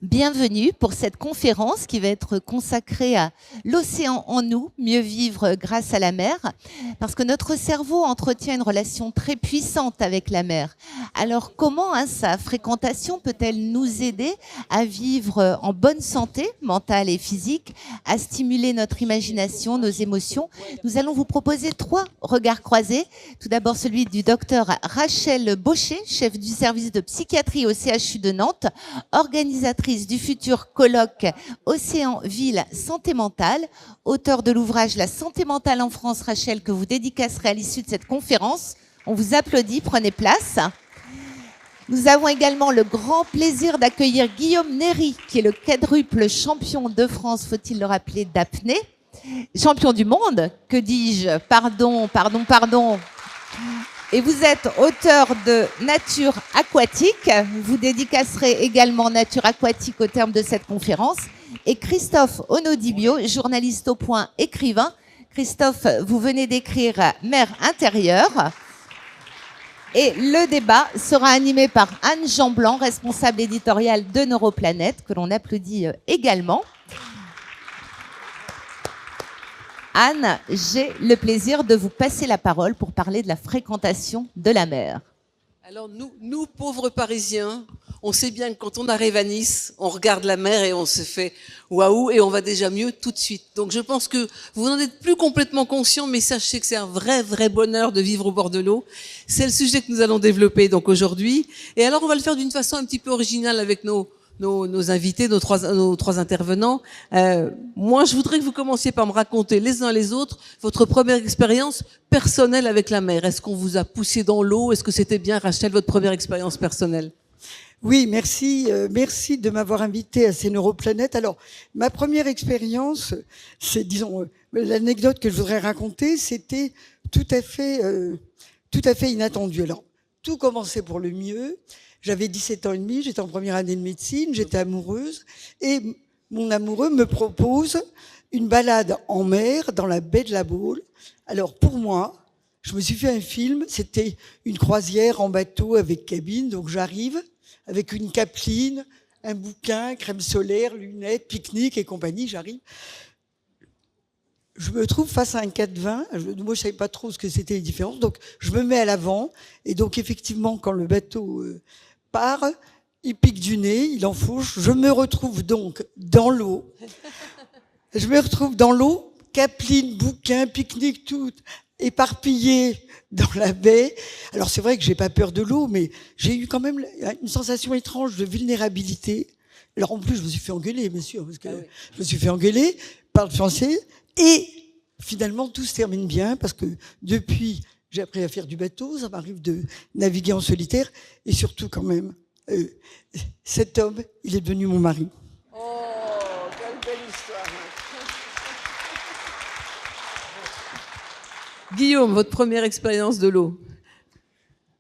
Bienvenue pour cette conférence qui va être consacrée à l'océan en nous, mieux vivre grâce à la mer, parce que notre cerveau entretient une relation très puissante avec la mer. Alors comment sa fréquentation peut-elle nous aider à vivre en bonne santé mentale et physique, à stimuler notre imagination, nos émotions? Nous allons vous proposer 3 regards croisés. Tout d'abord celui du docteur Rachel Baucher, chef du service de psychiatrie au CHU de Nantes, organisatrice du futur colloque Océan, Ville, Santé mentale, auteur de l'ouvrage La santé mentale en France, Rachel, que vous dédicacerez à l'issue de cette conférence. On vous applaudit, prenez place. Nous avons également le grand plaisir d'accueillir Guillaume Néry, qui est le quadruple champion de France, faut-il le rappeler, d'apnée. Champion du monde, que dis-je? Pardon. Et vous êtes auteur de Nature aquatique. Vous dédicacerez également Nature aquatique au terme de cette conférence. Et Christophe Onodibio, journaliste au Point, écrivain. Christophe, vous venez d'écrire Mer intérieure. Et le débat sera animé par Anne Jean-Blanc, responsable éditoriale de Neuroplanète, que l'on applaudit également. Anne, j'ai le plaisir de vous passer la parole pour parler de la fréquentation de la mer. Alors nous pauvres Parisiens, on sait bien que quand on arrive à Nice, on regarde la mer et on se fait waouh et on va déjà mieux tout de suite. Donc je pense que vous n'en êtes plus complètement conscients, mais sachez que c'est un vrai bonheur de vivre au bord de l'eau. C'est le sujet que nous allons développer donc aujourd'hui. Et alors on va le faire d'une façon un petit peu originale avec nos invités, nos trois intervenants. Moi, je voudrais que vous commenciez par me raconter les uns les autres votre première expérience personnelle avec la mer. Est-ce qu'on vous a poussé dans l'eau? Est-ce que c'était bien, Rachel, votre première expérience personnelle? Oui, merci de m'avoir invité à ces Neuroplanètes. Alors, ma première expérience, c'est, disons, l'anecdote que je voudrais raconter, c'était tout à fait inattendu. Alors, tout commençait pour le mieux. J'avais 17 ans et demi, j'étais en première année de médecine, j'étais amoureuse et mon amoureux me propose une balade en mer dans la baie de la Baule. Alors pour moi, je me suis fait un film, c'était une croisière en bateau avec cabine, donc j'arrive avec une capeline, un bouquin, crème solaire, lunettes, pique-nique et compagnie, j'arrive. Je me trouve face à un 420. Moi, je savais pas trop ce que c'était les différences, donc je me mets à l'avant et donc effectivement, quand le bateau part, il pique du nez, il enfourche. Je me retrouve donc dans l'eau. Je me retrouve dans l'eau, capeline, bouquin, pique-nique, tout éparpillé dans la baie. Alors c'est vrai que j'ai pas peur de l'eau, mais j'ai eu quand même une sensation étrange de vulnérabilité. Alors en plus, je me suis fait engueuler, bien sûr, parce que je me suis fait engueuler par le fiancé. Et finalement, tout se termine bien, parce que depuis, j'ai appris à faire du bateau, ça m'arrive de naviguer en solitaire, et surtout quand même, cet homme, il est devenu mon mari. Oh, quelle belle histoire. Guillaume, votre première expérience de l'eau?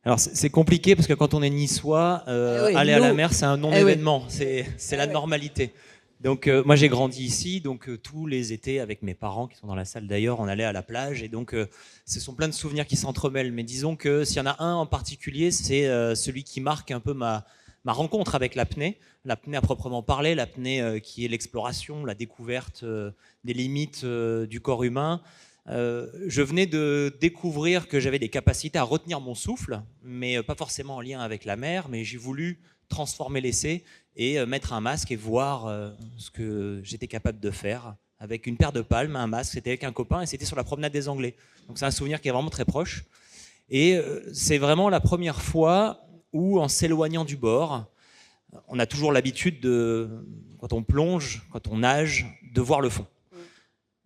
Alors c'est compliqué parce que quand on est niçois, aller à la mer c'est un non-événement, c'est la normalité. Donc moi j'ai grandi ici, donc tous les étés avec mes parents qui sont dans la salle d'ailleurs, on allait à la plage et donc ce sont plein de souvenirs qui s'entremêlent. Mais disons que s'il y en a un en particulier, c'est celui qui marque un peu ma rencontre avec l'apnée à proprement parler, l'apnée qui est l'exploration, la découverte des limites du corps humain. Je venais de découvrir que j'avais des capacités à retenir mon souffle, mais pas forcément en lien avec la mer, mais j'ai voulu transformer l'essai et mettre un masque et voir ce que j'étais capable de faire avec une paire de palmes, un masque. C'était avec un copain et c'était sur la promenade des Anglais. Donc c'est un souvenir qui est vraiment très proche. Et c'est vraiment la première fois où, en s'éloignant du bord, on a toujours l'habitude de, quand on plonge, quand on nage, de voir le fond.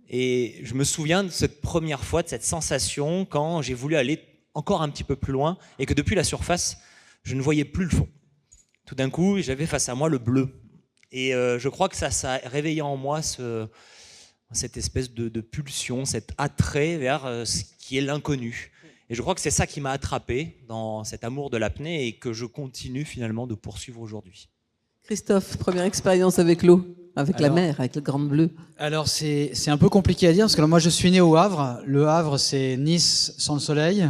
Et je me souviens de cette première fois, de cette sensation quand j'ai voulu aller encore un petit peu plus loin et que depuis la surface, je ne voyais plus le fond. Tout d'un coup, j'avais face à moi le bleu. Et je crois que ça a réveillé en moi cette espèce de pulsion, cet attrait vers ce qui est l'inconnu. Et je crois que c'est ça qui m'a attrapé dans cet amour de l'apnée et que je continue finalement de poursuivre aujourd'hui. Christophe, première expérience avec l'eau, avec la mer, avec la Grande Bleue. Alors c'est un peu compliqué à dire parce que moi je suis né au Havre. Le Havre c'est Nice sans le soleil.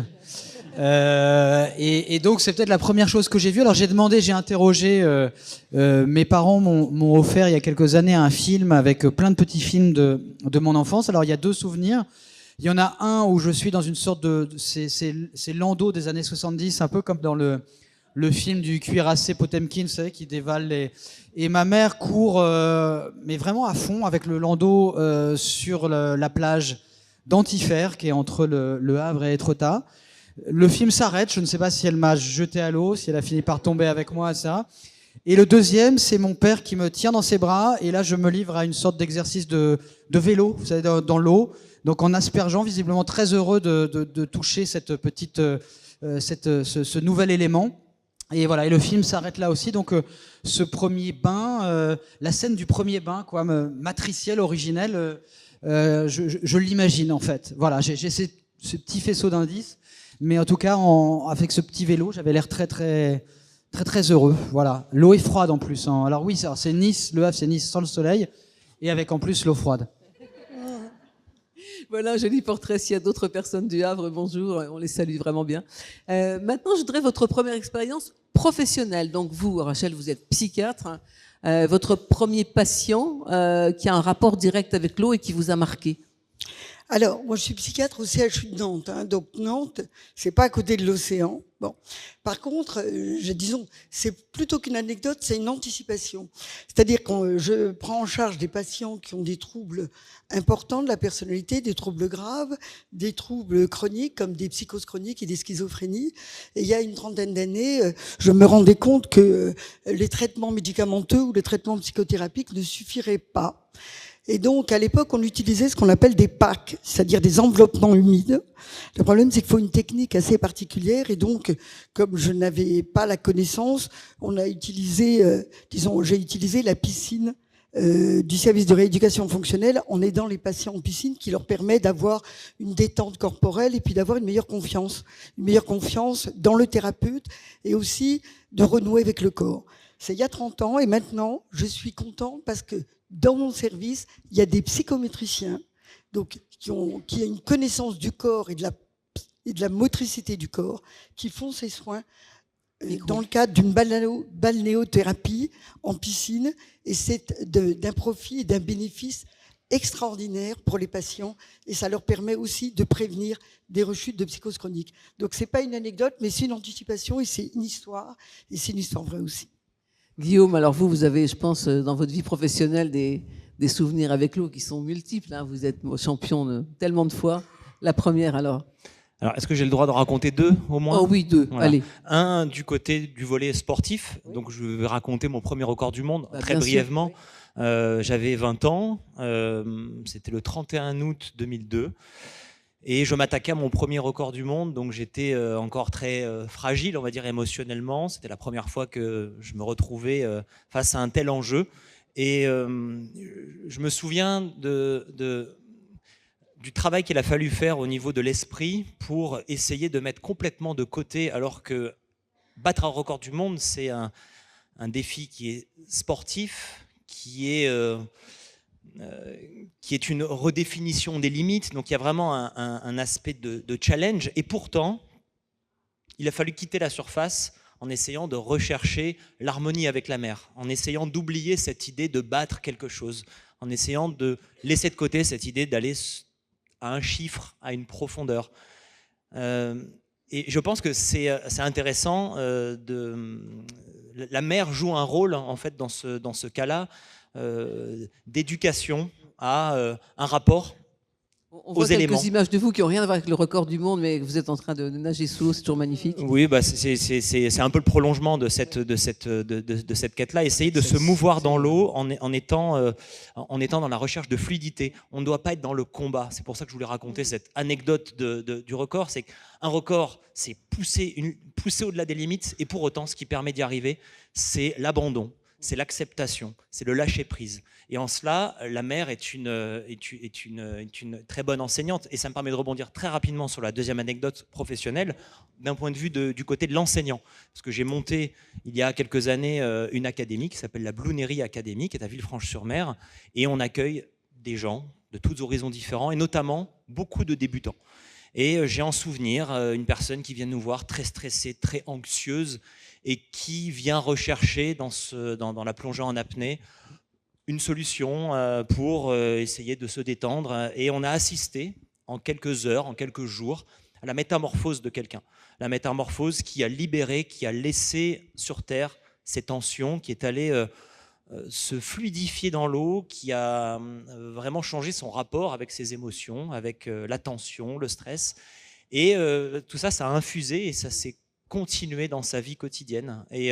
Et donc c'est peut-être la première chose que j'ai vue. Alors j'ai interrogé, mes parents m'ont offert il y a quelques années un film avec plein de petits films de mon enfance. Alors il y a 2 souvenirs. Il y en a un où je suis dans une sorte c'est Landau des années 70, un peu comme dans le film du cuirassé Potemkin, vous savez, qui dévale les... Et ma mère court, mais vraiment à fond, avec le landau sur la plage d'Antifère, qui est entre le Havre et Étretat. Le film s'arrête, je ne sais pas si elle m'a jeté à l'eau, si elle a fini par tomber avec moi, etc. Et le deuxième, c'est mon père qui me tient dans ses bras, et là je me livre à une sorte d'exercice de vélo, vous savez, dans l'eau, donc en aspergeant, visiblement très heureux de toucher cette petite, ce nouvel élément. Et voilà, et le film s'arrête là aussi. Donc ce premier bain, la scène du premier bain, quoi, matriciel, originel, je l'imagine en fait. Voilà, j'ai ce petit faisceau d'indices, mais en tout cas, avec ce petit vélo, j'avais l'air très heureux. Voilà, l'eau est froide en plus. Hein. Alors oui, c'est Nice, le Havre, c'est Nice sans le soleil, et avec en plus l'eau froide. Voilà un joli portrait. S'il y a d'autres personnes du Havre, bonjour, on les salue vraiment bien. Maintenant, je voudrais votre première expérience professionnelle. Donc vous, Rachel, vous êtes psychiatre. Votre premier patient qui a un rapport direct avec l'eau et qui vous a marqué. Alors, moi, je suis psychiatre au CHU de Nantes. Hein, donc Nantes, c'est pas à côté de l'océan. Bon, par contre, disons, c'est plutôt qu'une anecdote, c'est une anticipation. C'est-à-dire quand je prends en charge des patients qui ont des troubles importants de la personnalité, des troubles graves, des troubles chroniques comme des psychoses chroniques et des schizophrénies. Et il y a une trentaine d'années, je me rendais compte que les traitements médicamenteux ou les traitements psychothérapiques ne suffiraient pas. Et donc, à l'époque, on utilisait ce qu'on appelle des PAC, c'est-à-dire des enveloppements humides. Le problème, c'est qu'il faut une technique assez particulière. Et donc, comme je n'avais pas la connaissance, on a utilisé, j'ai utilisé la piscine du service de rééducation fonctionnelle en aidant les patients en piscine, qui leur permet d'avoir une détente corporelle et puis d'avoir une meilleure confiance dans le thérapeute et aussi de renouer avec le corps. C'est il y a 30 ans et maintenant, je suis content parce que dans mon service, il y a des psychométriciens donc, qui ont une connaissance du corps et de la motricité du corps, qui font ces soins dans le cadre d'une balnéothérapie en piscine. Et c'est d'un profit et d'un bénéfice extraordinaire pour les patients. Et ça leur permet aussi de prévenir des rechutes de psychose chronique. Donc, ce n'est pas une anecdote, mais c'est une anticipation et c'est une histoire. Et c'est une histoire vraie aussi. Guillaume, alors vous avez, je pense, dans votre vie professionnelle, des souvenirs avec l'eau qui sont multiples. Hein. Vous êtes champion tellement de fois. La première, alors est-ce que j'ai le droit de raconter 2 au moins? Oh oui, 2, voilà. Allez. Un du côté du volet sportif. Oui. Donc je vais raconter mon premier record du monde, très brièvement. Oui. J'avais 20 ans, c'était le 31 août 2002. Et je m'attaquais à mon premier record du monde, donc j'étais encore très fragile, on va dire, émotionnellement. C'était la première fois que je me retrouvais face à un tel enjeu. Et je me souviens du travail qu'il a fallu faire au niveau de l'esprit pour essayer de mettre complètement de côté, alors que battre un record du monde, c'est un défi qui est sportif, qui est une redéfinition des limites. Donc il y a vraiment un aspect de challenge. Et pourtant, il a fallu quitter la surface en essayant de rechercher l'harmonie avec la mer, en essayant d'oublier cette idée de battre quelque chose, en essayant de laisser de côté cette idée d'aller à un chiffre, à une profondeur. Et je pense que c'est intéressant. La mer joue un rôle en fait dans ce cas-là, d'éducation à un rapport On voit quelques images de vous qui n'ont rien à voir avec le record du monde, mais vous êtes en train de nager sous l'eau, c'est toujours magnifique. Oui, bah c'est un peu le prolongement de cette quête-là, essayer de se mouvoir dans l'eau en étant dans la recherche de fluidité. On ne doit pas être dans le combat. C'est pour ça que je voulais raconter cette anecdote du record. C'est qu'un record, c'est pousser au-delà des limites, et pour autant, ce qui permet d'y arriver, c'est l'abandon. c'est l'acceptation, c'est le lâcher-prise. Et en cela, la mer est une très bonne enseignante. Et ça me permet de rebondir très rapidement sur la deuxième anecdote professionnelle, d'un point de vue du côté de l'enseignant. Parce que j'ai monté, il y a quelques années, une académie qui s'appelle la Blounerie Académie, qui est à Villefranche-sur-Mer, et on accueille des gens de tous horizons différents, et notamment beaucoup de débutants. Et j'ai en souvenir une personne qui vient nous voir très stressée, très anxieuse, et qui vient rechercher dans la plongée en apnée une solution pour essayer de se détendre. Et on a assisté en quelques heures, en quelques jours, à la métamorphose de quelqu'un. La métamorphose qui a libéré, qui a laissé sur Terre ces tensions, qui est allée se fluidifier dans l'eau, qui a vraiment changé son rapport avec ses émotions, avec la tension, le stress. Et tout ça, ça a infusé et ça s'est continué dans sa vie quotidienne. Et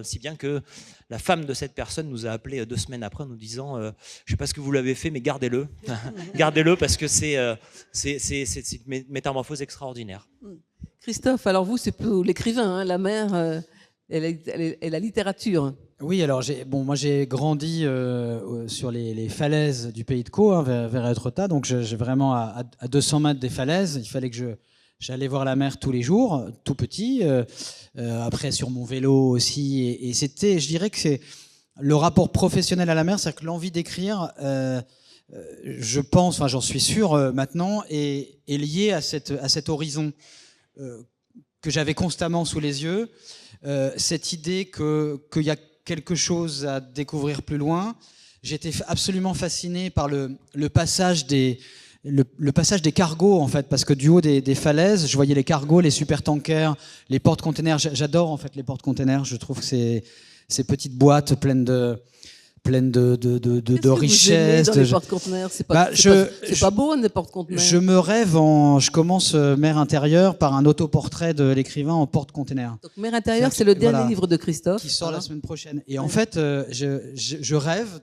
si bien que la femme de cette personne nous a appelé 2 semaines après en nous disant je ne sais pas ce que vous l'avez fait, mais gardez-le. Gardez-le parce que c'est une métamorphose extraordinaire. Christophe, alors vous, c'est pour l'écrivain, hein, la mer et la littérature. Oui, alors moi j'ai grandi sur les falaises du pays de Caux, hein, vers Étretat, donc j'ai vraiment à 200 mètres des falaises. Il fallait que j'allais voir la mer tous les jours, tout petit. Après sur mon vélo aussi, et c'était, je dirais que c'est le rapport professionnel à la mer, c'est-à-dire que l'envie d'écrire, je pense, enfin j'en suis sûr maintenant, est liée à cet horizon que j'avais constamment sous les yeux, cette idée qu'il y a quelque chose à découvrir plus loin. J'étais absolument fasciné par le passage des cargos, en fait, parce que du haut des falaises, je voyais les cargos, les supertankers, les porte-containers. J'adore en fait les porte-containers. Je trouve que ces petites boîtes pleines de richesses. Dans les porte-conteneurs, c'est pas beau, les porte-conteneurs. Je me rêve je commence Mer intérieure par un autoportrait de l'écrivain en porte-conteneur. Donc Mer intérieure, c'est le dernier livre de Christophe. Qui sort la semaine prochaine. Et en fait, je rêve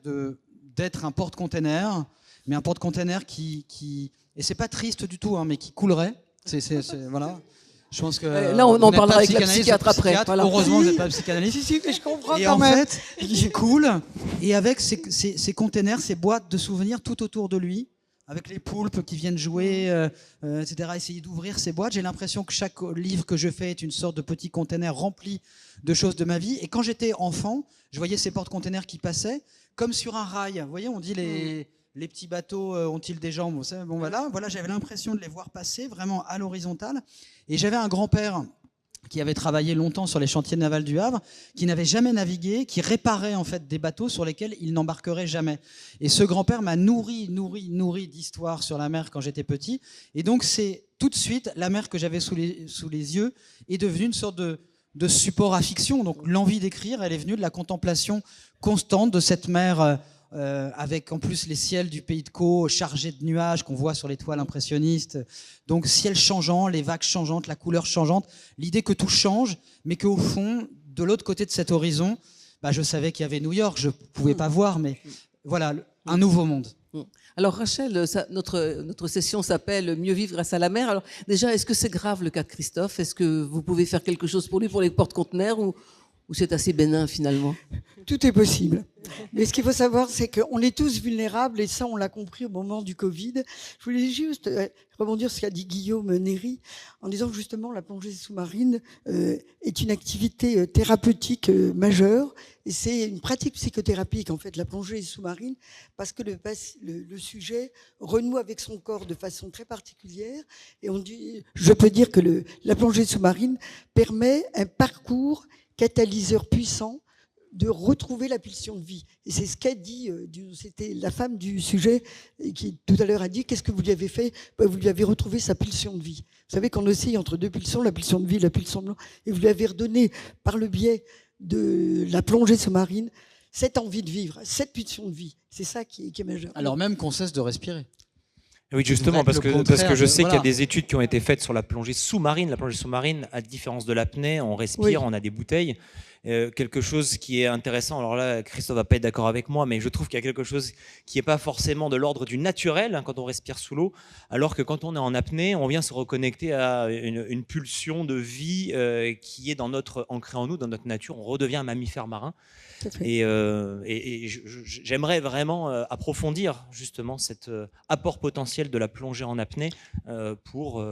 d'être un porte-conteneur, mais un porte-conteneur qui et c'est pas triste du tout, hein, mais qui coulerait. Voilà. Je pense que là, on en parlera avec la psychiatre après. Voilà. Heureusement, vous n'êtes pas psychanalyste. Si, mais je comprends et quand en même. fait, il coule, et avec ces containers, ces boîtes de souvenirs tout autour de lui, avec les poulpes qui viennent jouer, etc., essayer d'ouvrir ces boîtes. J'ai l'impression que chaque livre que je fais est une sorte de petit container rempli de choses de ma vie. Et quand j'étais enfant, je voyais ces porte-containers qui passaient, comme sur un rail. Vous voyez, on dit les petits bateaux ont-ils des jambes? Bon, voilà, j'avais l'impression de les voir passer vraiment à l'horizontale. Et j'avais un grand-père qui avait travaillé longtemps sur les chantiers navals du Havre, qui n'avait jamais navigué, qui réparait en fait des bateaux sur lesquels il n'embarquerait jamais. Et ce grand-père m'a nourri d'histoires sur la mer quand j'étais petit. Et donc c'est tout de suite la mer que j'avais sous les yeux est devenue une sorte de support à fiction. Donc l'envie d'écrire, elle est venue de la contemplation constante de cette mer. Avec en plus les ciels du pays de Caux chargés de nuages qu'on voit sur les toiles impressionnistes. Donc ciel changeant, les vagues changeantes, la couleur changeante, l'idée que tout change, mais qu'au fond, de l'autre côté de cet horizon, je savais qu'il y avait New York, je ne pouvais pas voir, mais voilà, un nouveau monde. Alors Rachel, notre session s'appelle « Mieux vivre grâce à la mer ». Alors déjà, est-ce que c'est grave le cas de Christophe? Est-ce que vous pouvez faire quelque chose pour lui, pour les porte-conteneurs, ou c'est assez bénin finalement? Tout est possible. Mais ce qu'il faut savoir, c'est qu'on est tous vulnérables, et ça, on l'a compris au moment du Covid. Je voulais juste rebondir sur ce qu'a dit Guillaume Néry, en disant que justement, la plongée sous-marine est une activité thérapeutique majeure, et c'est une pratique psychothérapique, en fait, la plongée sous-marine, parce que le sujet renoue avec son corps de façon très particulière, et je peux dire que la plongée sous-marine permet un parcours catalyseur puissant de retrouver la pulsion de vie. Et c'est ce qu'a dit, c'était la femme du sujet qui tout à l'heure a dit, qu'est-ce que vous lui avez fait? Vous lui avez retrouvé sa pulsion de vie. Vous savez qu'on oscille entre deux pulsions, la pulsion de vie et la pulsion de l'eau, et vous lui avez redonné, par le biais de la plongée sous-marine, cette envie de vivre, cette pulsion de vie. C'est ça qui est majeur. Alors même qu'on cesse de respirer. Oui, justement, parce que je sais qu'il y a des études qui ont été faites sur la plongée sous-marine. La plongée sous-marine, à différence de l'apnée, on respire, on a des bouteilles. Quelque chose qui est intéressant, alors là, Christophe va pas être d'accord avec moi, mais je trouve qu'il y a quelque chose qui n'est pas forcément de l'ordre du naturel quand on respire sous l'eau, alors que quand on est en apnée, on vient se reconnecter à une pulsion de vie qui est ancrée en nous, dans notre nature. On redevient un mammifère marin. Et j'aimerais vraiment approfondir justement cet apport potentiel de la plongée en apnée pour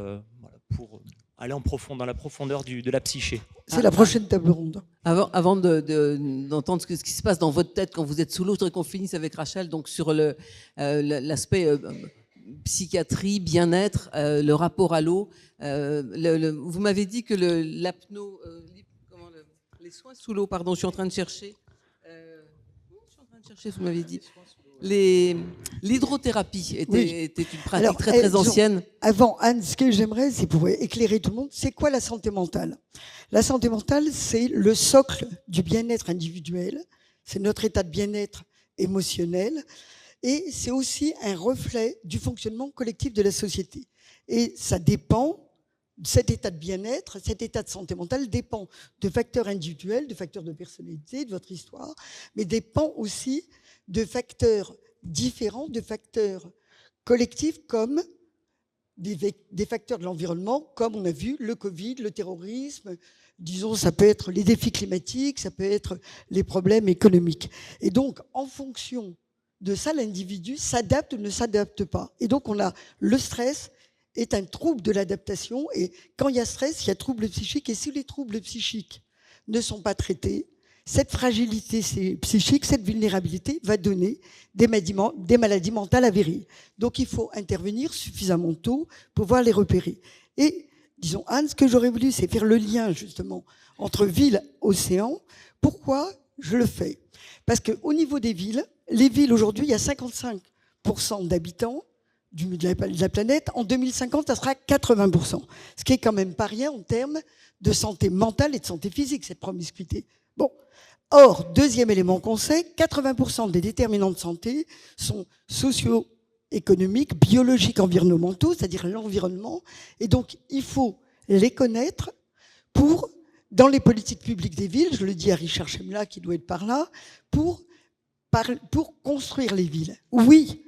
aller dans la profondeur de la psyché. C'est la prochaine table ronde. Avant d'entendre ce qui se passe dans votre tête quand vous êtes sous l'eau, je voudrais qu'on finisse avec Rachel donc sur l'aspect psychiatrie, bien-être, le rapport à l'eau. Vous m'avez dit que l'apno, les soins sous l'eau, pardon, je suis en train de chercher. Vous m'avez dit. L'hydrothérapie était une pratique très ancienne. Avant, Anne, ce que j'aimerais, c'est pour éclairer tout le monde, c'est quoi la santé mentale? La santé mentale, c'est le socle du bien-être individuel, c'est notre état de bien-être émotionnel, et c'est aussi un reflet du fonctionnement collectif de la société. Et ça dépend, cet état de bien-être, cet état de santé mentale dépend de facteurs individuels, de facteurs de personnalité, de votre histoire, mais dépend aussi de facteurs différents, de facteurs collectifs comme des facteurs de l'environnement, comme on a vu le Covid, le terrorisme, disons, ça peut être les défis climatiques, ça peut être les problèmes économiques. Et donc, en fonction de ça, l'individu s'adapte ou ne s'adapte pas. Et donc, on a le stress est un trouble de l'adaptation, et quand il y a stress, il y a trouble psychique, et si les troubles psychiques ne sont pas traités, cette fragilité psychique, cette vulnérabilité va donner des maladies mentales avérées. Donc il faut intervenir suffisamment tôt pour pouvoir les repérer. Et disons, Anne, ce que j'aurais voulu, c'est faire le lien justement entre ville et océan. Pourquoi je le fais? Parce qu'au niveau des villes, les villes aujourd'hui, il y a 55% d'habitants de la planète. En 2050, ça sera 80%. Ce qui est quand même pas rien en termes de santé mentale et de santé physique, cette promiscuité. Bon. Or, deuxième élément qu'on sait, 80% des déterminants de santé sont socio-économiques, biologiques, environnementaux, c'est-à-dire l'environnement. Et donc, il faut les connaître pour, dans les politiques publiques des villes, je le dis à Richard Chemla qui doit être par là, pour construire les villes. Oui,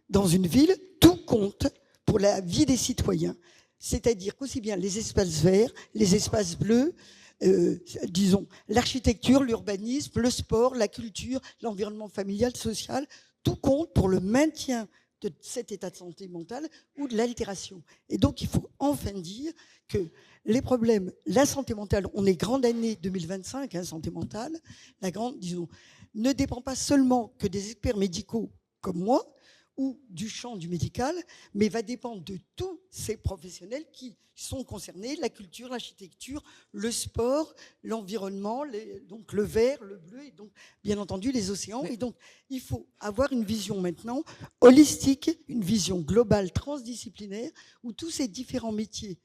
dans une ville, tout compte pour la vie des citoyens. C'est-à-dire qu'aussi bien les espaces verts, les espaces bleus, disons, l'architecture, l'urbanisme, le sport, la culture, l'environnement familial, social, tout compte pour le maintien de cet état de santé mentale ou de l'altération. Et donc, il faut enfin dire que les problèmes, la santé mentale, on est grande année 2025, santé mentale, disons, ne dépend pas seulement que des experts médicaux comme moi, ou du champ du médical, mais va dépendre de tous ces professionnels qui sont concernés, la culture, l'architecture, le sport, l'environnement, donc le vert, le bleu, et donc bien entendu les océans. Et donc il faut avoir une vision maintenant holistique, une vision globale, transdisciplinaire, où tous ces différents métiers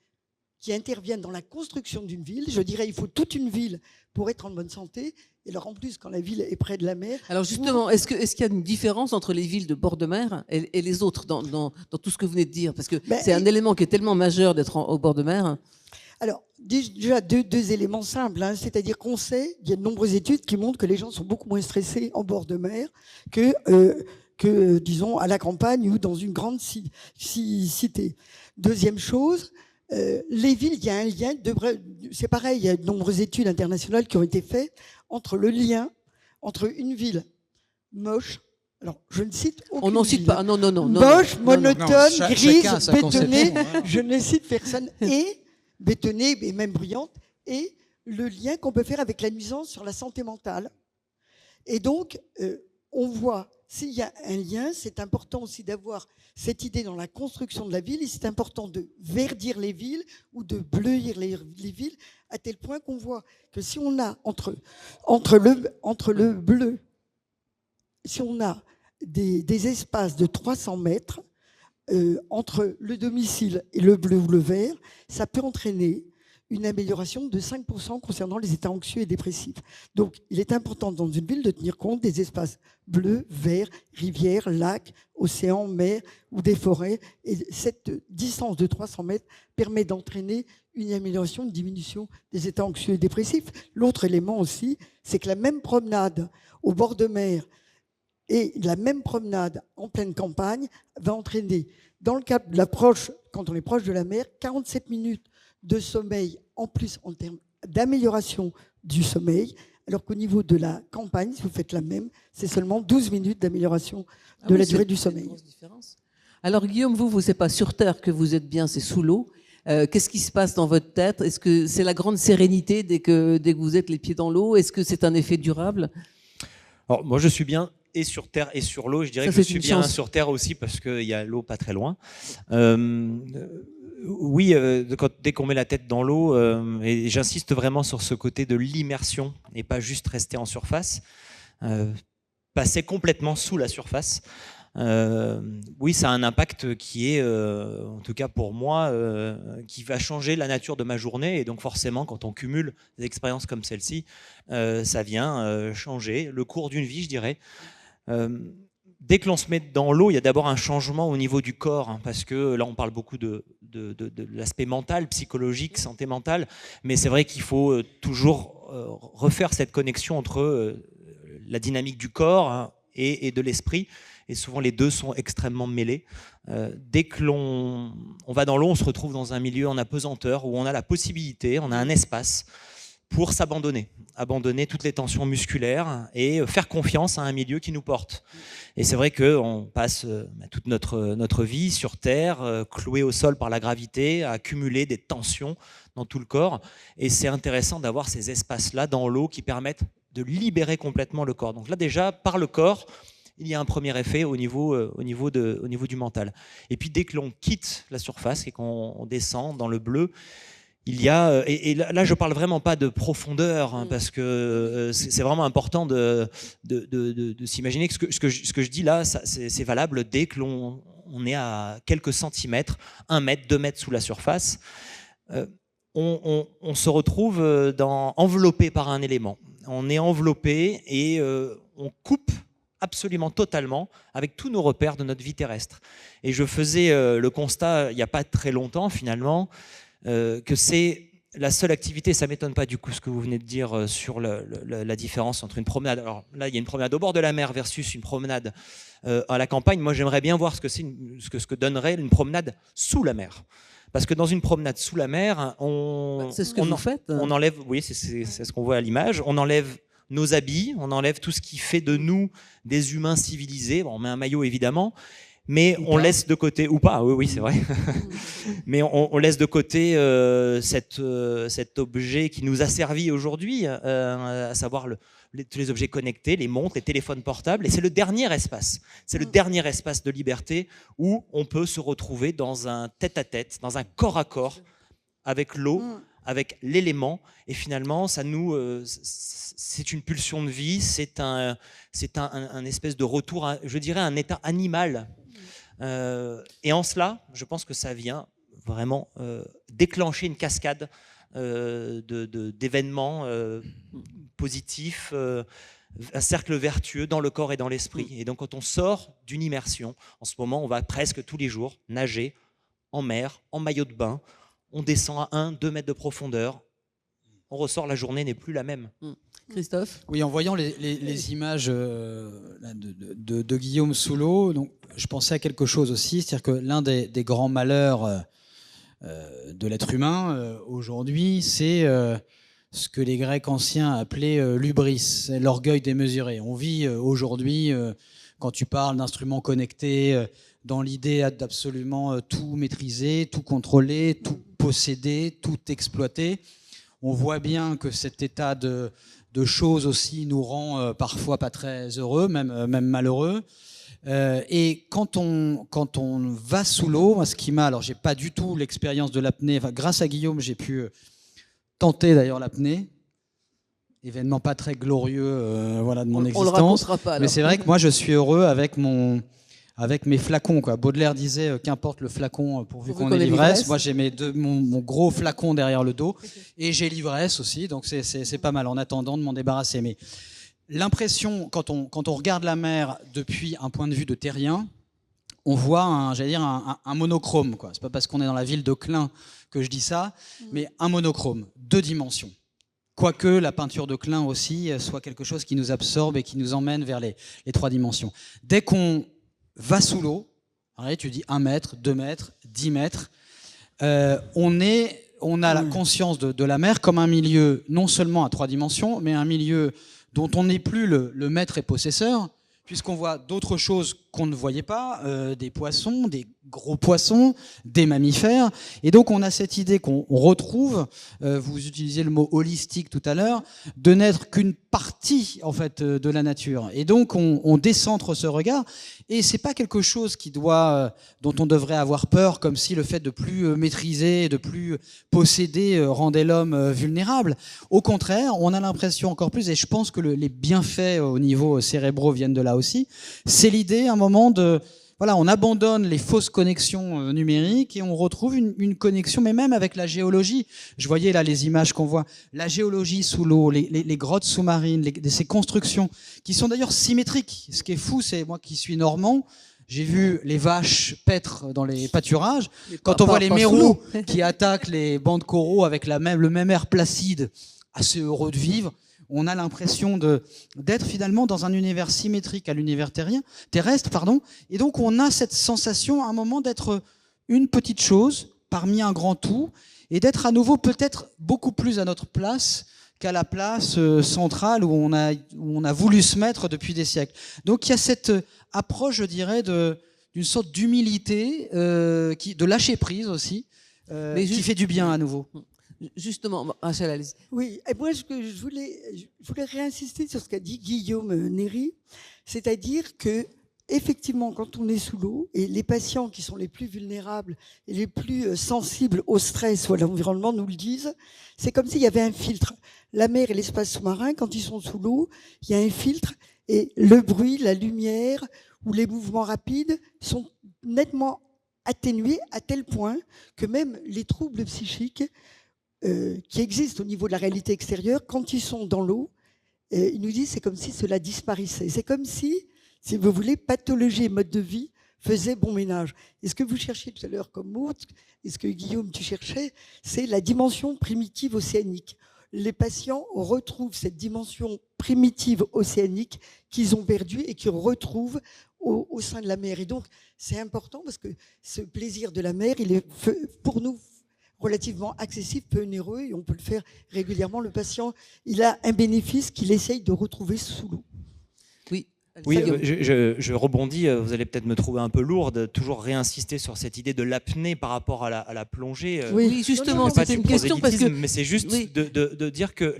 qui interviennent dans la construction d'une ville, je dirais il faut toute une ville pour être en bonne santé. Et alors en plus, quand la ville est près de la mer... Alors justement, est-ce qu'il y a une différence entre les villes de bord de mer et les autres dans tout ce que vous venez de dire? Parce que c'est un élément qui est tellement majeur d'être au bord de mer. Alors, déjà, deux éléments simples. C'est-à-dire qu'on sait, il y a de nombreuses études qui montrent que les gens sont beaucoup moins stressés en bord de mer que disons, à la campagne ou dans une grande cité. Deuxième chose... les villes, il y a un lien, c'est pareil, il y a de nombreuses études internationales qui ont été faites entre le lien entre une ville moche, alors je ne cite aucune on n'en cite pas, non. Moche, monotone, grise, bétonnée, je ne cite personne, et bétonnée et même bruyante, et le lien qu'on peut faire avec la nuisance sur la santé mentale. Et donc, on voit, s'il y a un lien, c'est important aussi d'avoir cette idée dans la construction de la ville, et c'est important de verdir les villes ou de bleuir les villes, à tel point qu'on voit que si on a entre le bleu, si on a des espaces de 300 mètres entre le domicile et le bleu ou le vert, ça peut entraîner une amélioration de 5% concernant les états anxieux et dépressifs. Donc, il est important dans une ville de tenir compte des espaces bleus, verts, rivières, lacs, océans, mers ou des forêts. Et cette distance de 300 mètres permet d'entraîner une amélioration, une diminution des états anxieux et dépressifs. L'autre élément aussi, c'est que la même promenade au bord de mer et la même promenade en pleine campagne va entraîner, dans le cas de l'approche, quand on est proche de la mer, 47 minutes de sommeil en plus en termes d'amélioration du sommeil, alors qu'au niveau de la campagne, si vous faites la même, c'est seulement 12 minutes d'amélioration de la durée du sommeil. Alors Guillaume, vous c'est pas sur Terre que vous êtes bien, c'est sous l'eau. Qu'est-ce qui se passe dans votre tête? Est-ce que c'est la grande sérénité dès que vous êtes les pieds dans l'eau? Est-ce que c'est un effet durable? Alors, moi, je suis bien et sur terre et sur l'eau. Je dirais que je suis bien sur terre aussi parce qu'il y a l'eau pas très loin. Oui, dès qu'on met la tête dans l'eau, et j'insiste vraiment sur ce côté de l'immersion et pas juste rester en surface, passer complètement sous la surface. Oui, ça a un impact qui est, en tout cas pour moi, qui va changer la nature de ma journée. Et donc forcément, quand on cumule des expériences comme celle-ci, ça vient changer le cours d'une vie, je dirais. Dès que l'on se met dans l'eau, il y a d'abord un changement au niveau du corps, hein, parce que là, on parle beaucoup de l'aspect mental, psychologique, santé mentale, mais c'est vrai qu'il faut toujours refaire cette connexion entre la dynamique du corps, hein, et de l'esprit. Et souvent, les deux sont extrêmement mêlés. Dès que l'on va dans l'eau, on se retrouve dans un milieu en apesanteur où on a la possibilité, on a un espace pour s'abandonner, abandonner toutes les tensions musculaires et faire confiance à un milieu qui nous porte. Et c'est vrai qu'on passe toute notre vie sur Terre, cloué au sol par la gravité, à accumuler des tensions dans tout le corps. Et c'est intéressant d'avoir ces espaces-là dans l'eau qui permettent de libérer complètement le corps. Donc là, déjà, par le corps, il y a un premier effet au niveau du mental. Et puis dès que l'on quitte la surface et qu'on descend dans le bleu, il y a, et là je parle vraiment pas de profondeur, hein, parce que c'est vraiment important de s'imaginer que ce que je dis là, c'est valable dès que l'on est à quelques centimètres, 1 mètre, 2 mètres sous la surface. On se retrouve enveloppé par un élément. On est enveloppé et on coupe absolument totalement avec tous nos repères de notre vie terrestre. Et je faisais le constat il n'y a pas très longtemps finalement que c'est la seule activité, ça ne m'étonne pas du coup ce que vous venez de dire sur la différence entre une promenade. Alors là, il y a une promenade au bord de la mer versus une promenade à la campagne. Moi, j'aimerais bien voir ce que donnerait une promenade sous la mer. Parce que dans une promenade sous la mer, c'est ce que vous faites. On enlève, oui, c'est ce qu'on voit à l'image, on enlève nos habits, on enlève tout ce qui fait de nous des humains civilisés. Bon, on met un maillot évidemment, mais on laisse de côté, ou pas, oui, c'est vrai, mais on laisse de côté cet objet qui nous a servi aujourd'hui, à savoir tous les objets connectés, les montres, les téléphones portables, et c'est le dernier espace. C'est le dernier espace de liberté où on peut se retrouver dans un tête-à-tête, dans un corps-à-corps avec l'eau, avec l'élément, et finalement, c'est une pulsion de vie, c'est un espèce de retour, je dirais, un état animal. Et en cela, je pense que ça vient vraiment déclencher une cascade d'événements positifs, un cercle vertueux dans le corps et dans l'esprit. Et donc, quand on sort d'une immersion, en ce moment, on va presque tous les jours nager en mer, en maillot de bain, on descend à 1-2 mètres de profondeur, on ressort, la journée n'est plus la même. Christophe ? Oui, en voyant les images de Guillaume sous l'eau, donc, je pensais à quelque chose aussi, c'est-à-dire que l'un des grands malheurs de l'être humain aujourd'hui, c'est ce que les Grecs anciens appelaient l'hubris, l'orgueil démesuré. On vit aujourd'hui, quand tu parles d'instruments connectés, dans l'idée d'absolument tout maîtriser, tout contrôler, tout posséder, tout exploiter. On voit bien que cet état de choses aussi nous rend parfois pas très heureux, même malheureux. Et quand on va sous l'eau, ce qui m'a, alors j'ai pas du tout l'expérience de l'apnée. Enfin, grâce à Guillaume, j'ai pu tenter d'ailleurs l'apnée. Événement pas très glorieux, voilà, de mon existence. On le racontera pas. Alors. Mais c'est vrai que moi, je suis heureux avec avec mes flacons, quoi. Baudelaire disait qu'importe le flacon pourvu qu'on ait l'ivresse. Moi, j'ai mon gros flacon derrière le dos et j'ai l'ivresse aussi, donc c'est pas mal en attendant de m'en débarrasser. Mais l'impression, quand on regarde la mer depuis un point de vue de terrien, on voit un monochrome, quoi. C'est pas parce qu'on est dans la ville de Klein que je dis ça, mais un monochrome, 2 dimensions. Quoique la peinture de Klein aussi soit quelque chose qui nous absorbe et qui nous emmène vers les 3 dimensions. Dès qu'on va sous l'eau, tu dis 1 mètre, 2 mètres, 10 mètres, on a la conscience de la mer comme un milieu non seulement à 3 dimensions, mais un milieu dont on n'est plus le maître et possesseur, puisqu'on voit d'autres choses qu'on ne voyait pas, des poissons, des gros poissons, des mammifères. Et donc on a cette idée qu'on retrouve, vous utilisiez le mot holistique tout à l'heure, de n'être qu'une partie en fait de la nature. Et donc on décentre ce regard. Et c'est pas quelque chose dont on devrait avoir peur, comme si le fait de plus maîtriser, de plus posséder rendait l'homme vulnérable. Au contraire, on a l'impression encore plus, et je pense que les bienfaits au niveau cérébraux viennent de là aussi, c'est l'idée à un moment on abandonne les fausses connexions numériques et on retrouve une connexion, mais même avec la géologie. Je voyais là les images qu'on voit, la géologie sous l'eau, les grottes sous-marines, ces constructions qui sont d'ailleurs symétriques. Ce qui est fou, c'est moi qui suis normand, j'ai vu les vaches paître dans les pâturages. Quand on voit les mérous qui attaquent les bancs de coraux avec le même air placide, assez heureux de vivre, on a l'impression d'être finalement dans un univers symétrique à l'univers terrestre, et donc on a cette sensation à un moment d'être une petite chose parmi un grand tout, et d'être à nouveau peut-être beaucoup plus à notre place qu'à la place centrale où on a voulu se mettre depuis des siècles. Donc il y a cette approche, je dirais, d'une sorte d'humilité, de lâcher prise aussi, qui fait du bien à nouveau. Justement, Rachel, allez-y. Oui, et moi, je voulais réinsister sur ce qu'a dit Guillaume Néry, c'est-à-dire que effectivement, quand on est sous l'eau, et les patients qui sont les plus vulnérables et les plus sensibles au stress ou à l'environnement nous le disent, c'est comme s'il y avait un filtre. La mer et l'espace sous-marin, quand ils sont sous l'eau, il y a un filtre, et le bruit, la lumière ou les mouvements rapides sont nettement atténués à tel point que même les troubles psychiques qui existent au niveau de la réalité extérieure, quand ils sont dans l'eau, ils nous disent c'est comme si cela disparaissait. C'est comme si vous voulez, pathologie et mode de vie faisaient bon ménage. Et ce que vous cherchiez tout à l'heure comme mot, et ce que Guillaume tu cherchais, c'est la dimension primitive océanique. Les patients retrouvent cette dimension primitive océanique qu'ils ont perdue et qu'ils retrouvent au sein de la mer. Et donc c'est important parce que ce plaisir de la mer, il est pour nous relativement accessible, peu onéreux, et on peut le faire régulièrement. Le patient, il a un bénéfice qu'il essaye de retrouver sous l'eau. Oui. Oui, je rebondis, vous allez peut-être me trouver un peu lourde, toujours réinsister sur cette idée de l'apnée par rapport à la plongée. Oui, justement, c'était une question parce que... Mais c'est juste de dire que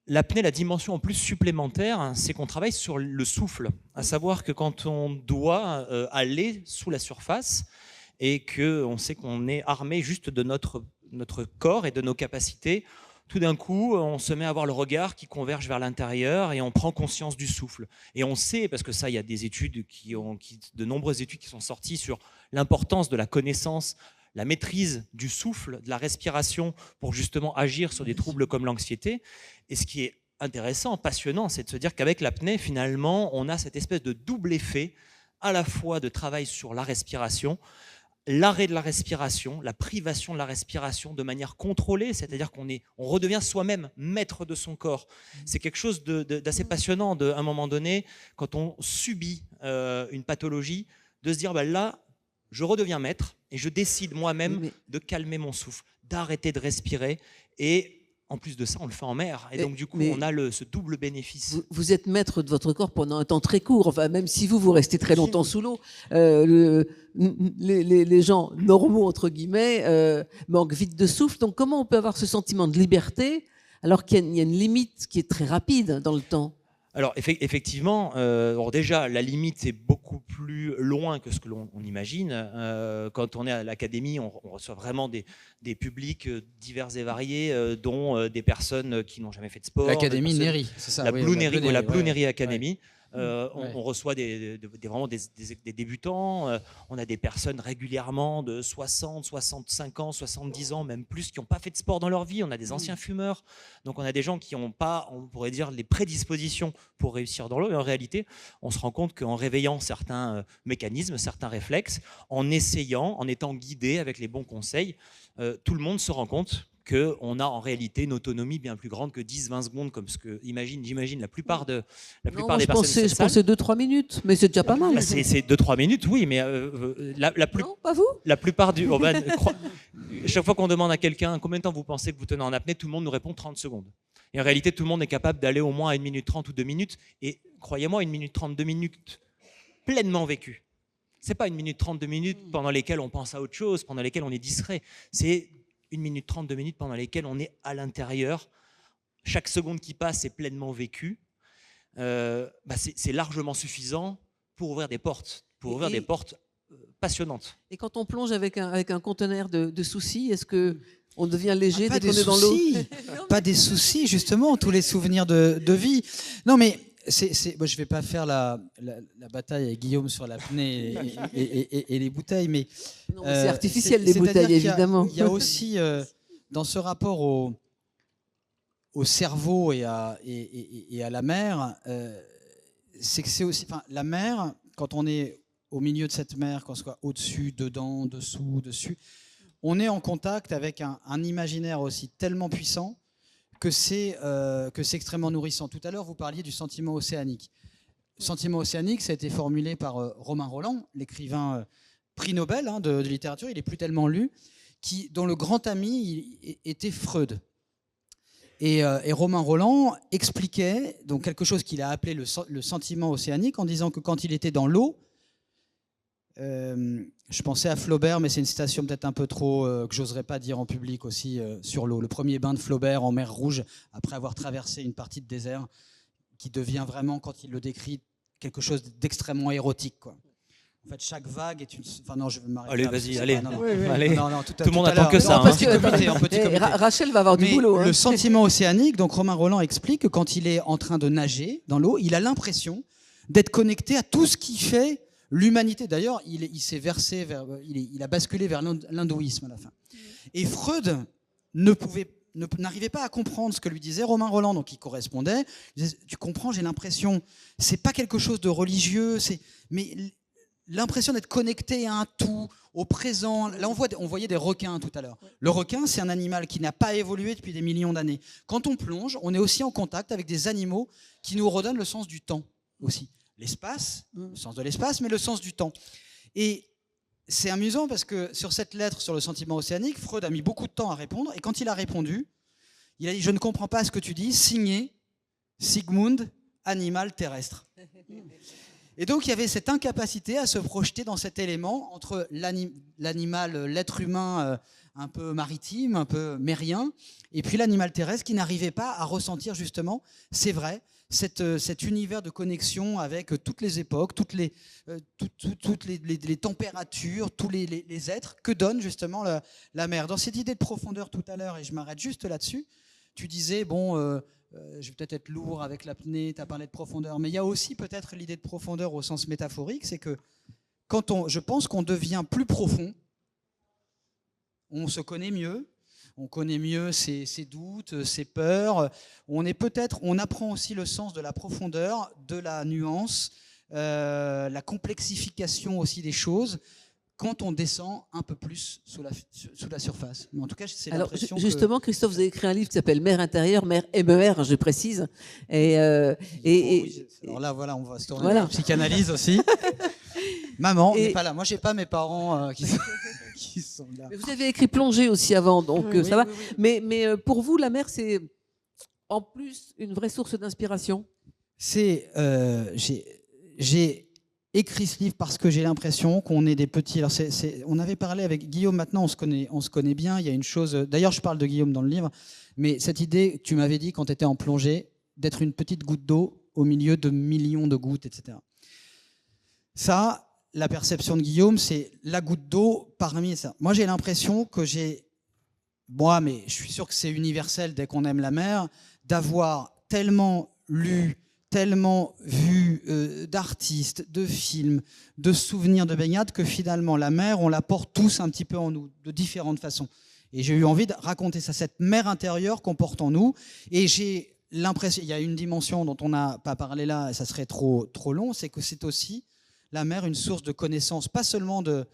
l'apnée, la dimension en plus supplémentaire, c'est qu'on travaille sur le souffle. À savoir que quand on doit aller sous la surface, et qu'on sait qu'on est armé juste de notre corps et de nos capacités, tout d'un coup, on se met à avoir le regard qui converge vers l'intérieur et on prend conscience du souffle. Et on sait, parce que ça, il y a des études de nombreuses études qui sont sorties sur l'importance de la connaissance, la maîtrise du souffle, de la respiration pour justement agir sur des troubles comme l'anxiété. Et ce qui est intéressant, passionnant, c'est de se dire qu'avec l'apnée, finalement, on a cette espèce de double effet, à la fois de travail sur la respiration, l'arrêt de la respiration, la privation de la respiration de manière contrôlée, c'est-à-dire qu'on redevient soi-même maître de son corps. C'est quelque chose d'assez passionnant, à un moment donné, quand on subit une pathologie, de se dire là, je redeviens maître et je décide moi-même de calmer mon souffle, d'arrêter de respirer, et en plus de ça, on le fait en mer. Et donc, du coup, on a ce double bénéfice. Vous êtes maître de votre corps pendant un temps très court. Enfin, même si vous restez très longtemps sous l'eau, les gens normaux, entre guillemets, manquent vite de souffle. Donc, comment on peut avoir ce sentiment de liberté alors qu'il y a une limite qui est très rapide dans le temps ? Alors effectivement, déjà la limite est beaucoup plus loin que ce que l'on imagine. Quand on est à l'académie, on reçoit vraiment des publics divers et variés, dont des personnes qui n'ont jamais fait de sport. L'académie Néry, c'est ça. La Blue Néry Academy. On reçoit vraiment des débutants. On a des personnes régulièrement de 60, 65 ans, 70 ans, même plus, qui n'ont pas fait de sport dans leur vie. On a des anciens fumeurs. Donc on a des gens qui n'ont pas, on pourrait dire, les prédispositions pour réussir dans l'eau. Et en réalité, on se rend compte qu'en réveillant certains mécanismes, certains réflexes, en essayant, en étant guidé avec les bons conseils, tout le monde se rend compte qu'on a en réalité une autonomie bien plus grande que 10-20 secondes, comme ce que j'imagine la plupart des personnes. Je pensais 2-3 minutes, mais c'est déjà pas mal. Bah, c'est 2-3 minutes, oui, mais non, pas vous. La plupart du... chaque fois qu'on demande à quelqu'un combien de temps vous pensez que vous tenez en apnée, tout le monde nous répond 30 secondes. Et en réalité, tout le monde est capable d'aller au moins à 1 minute 30 ou 2 minutes. Et croyez-moi, 1 minute 30, 2 minutes pleinement vécues. C'est pas 1 minute 30, 2 minutes pendant lesquelles on pense à autre chose, pendant lesquelles on est distrait. C'est 1 minute 30, 2 minutes pendant lesquelles on est à l'intérieur. Chaque seconde qui passe est pleinement vécue. C'est largement suffisant pour ouvrir des portes, des portes passionnantes. Et quand on plonge avec un conteneur de soucis, est-ce qu'on devient léger dès qu'on est dans l'eau? Pas des soucis, justement, tous les souvenirs de vie. Non, mais moi, je ne vais pas faire la bataille avec Guillaume sur l'apnée et les bouteilles, mais c'est artificiel, les bouteilles, évidemment. Il y a aussi, dans ce rapport au cerveau et à la mer, c'est que c'est aussi, la mer, quand on est au milieu de cette mer, qu'on soit au-dessus, dedans, dessous, dessus, on est en contact avec un imaginaire aussi tellement puissant que c'est extrêmement nourrissant. Tout à l'heure, vous parliez du sentiment océanique. Le sentiment océanique, ça a été formulé par Romain Rolland, l'écrivain prix Nobel de littérature. Il n'est plus tellement lu, dont le grand ami était Freud. Et Romain Rolland expliquait donc quelque chose qu'il a appelé le sentiment océanique, en disant que quand il était dans l'eau, je pensais à Flaubert, mais c'est une citation peut-être un peu trop que j'oserais pas dire en public aussi sur l'eau. Le premier bain de Flaubert en mer Rouge, après avoir traversé une partie de désert, qui devient vraiment, quand il le décrit, quelque chose d'extrêmement érotique, quoi. En fait, chaque vague est une... Enfin non, je vais m'arrêter. Allez, là, vas-y, c'est allez. pas... Non, tout le monde attend que ça. Un petit comité. Rachel va avoir du boulot. Le sentiment océanique, donc Romain Rolland explique que quand il est en train de nager dans l'eau, il a l'impression d'être connecté à tout ce qui fait l'humanité. D'ailleurs, il s'est versé il a basculé vers l'hindouisme à la fin. Et Freud n'arrivait pas à comprendre ce que lui disait Romain Rolland, donc il correspondait. Il disait, tu comprends, j'ai l'impression, c'est pas quelque chose de religieux, mais l'impression d'être connecté à un tout, au présent. Là, on voyait des requins tout à l'heure. Le requin, c'est un animal qui n'a pas évolué depuis des millions d'années. Quand on plonge, on est aussi en contact avec des animaux qui nous redonnent le sens du temps aussi. L'espace, le sens de l'espace, mais le sens du temps. Et c'est amusant parce que sur cette lettre sur le sentiment océanique, Freud a mis beaucoup de temps à répondre. Et quand il a répondu, il a dit « Je ne comprends pas ce que tu dis, signé Sigmund, animal terrestre ». Et donc il y avait cette incapacité à se projeter dans cet élément entre l'animal, l'être humain un peu maritime, un peu mérien, et puis l'animal terrestre qui n'arrivait pas à ressentir justement, c'est vrai, cet univers de connexion avec toutes les époques, toutes les températures, tous les êtres que donne justement la mer. Dans cette idée de profondeur tout à l'heure, et je m'arrête juste là-dessus, tu disais, je vais peut-être être lourd avec l'apnée, tu as parlé de profondeur, mais il y a aussi peut-être l'idée de profondeur au sens métaphorique, c'est que je pense qu'on devient plus profond, on se connaît mieux, on connaît mieux ses doutes, ses peurs, on apprend aussi le sens de la profondeur, de la nuance, la complexification aussi des choses, quand on descend un peu plus sous la surface. Mais en tout cas, c'est l'impression que... Justement, Christophe, vous avez écrit un livre qui s'appelle Mer intérieure, mer MER, je précise. Alors là, voilà, on va se tourner vers la psychanalyse aussi. Maman n'est pas là. Moi, j'ai pas mes parents qui sont là. Mais vous avez écrit Plongée aussi avant, donc ça va. Oui. Mais pour vous, la mer, c'est en plus une vraie source d'inspiration. J'ai écrit ce livre parce que j'ai l'impression qu'on est des petits. Alors on avait parlé avec Guillaume, maintenant on se connaît bien. Il y a une chose, d'ailleurs je parle de Guillaume dans le livre, mais cette idée, tu m'avais dit quand tu étais en plongée, d'être une petite goutte d'eau au milieu de millions de gouttes, etc. Ça, la perception de Guillaume, c'est la goutte d'eau parmi ça. Moi j'ai l'impression que mais je suis sûr que c'est universel dès qu'on aime la mer, d'avoir tellement lu, tellement vu d'artistes, de films, de souvenirs de baignade que finalement la mer, on la porte tous un petit peu en nous, de différentes façons. Et j'ai eu envie de raconter ça, cette mer intérieure qu'on porte en nous. Et j'ai l'impression, il y a une dimension dont on n'a pas parlé là, et ça serait trop long, c'est que c'est aussi la mer une source de connaissances, pas seulement de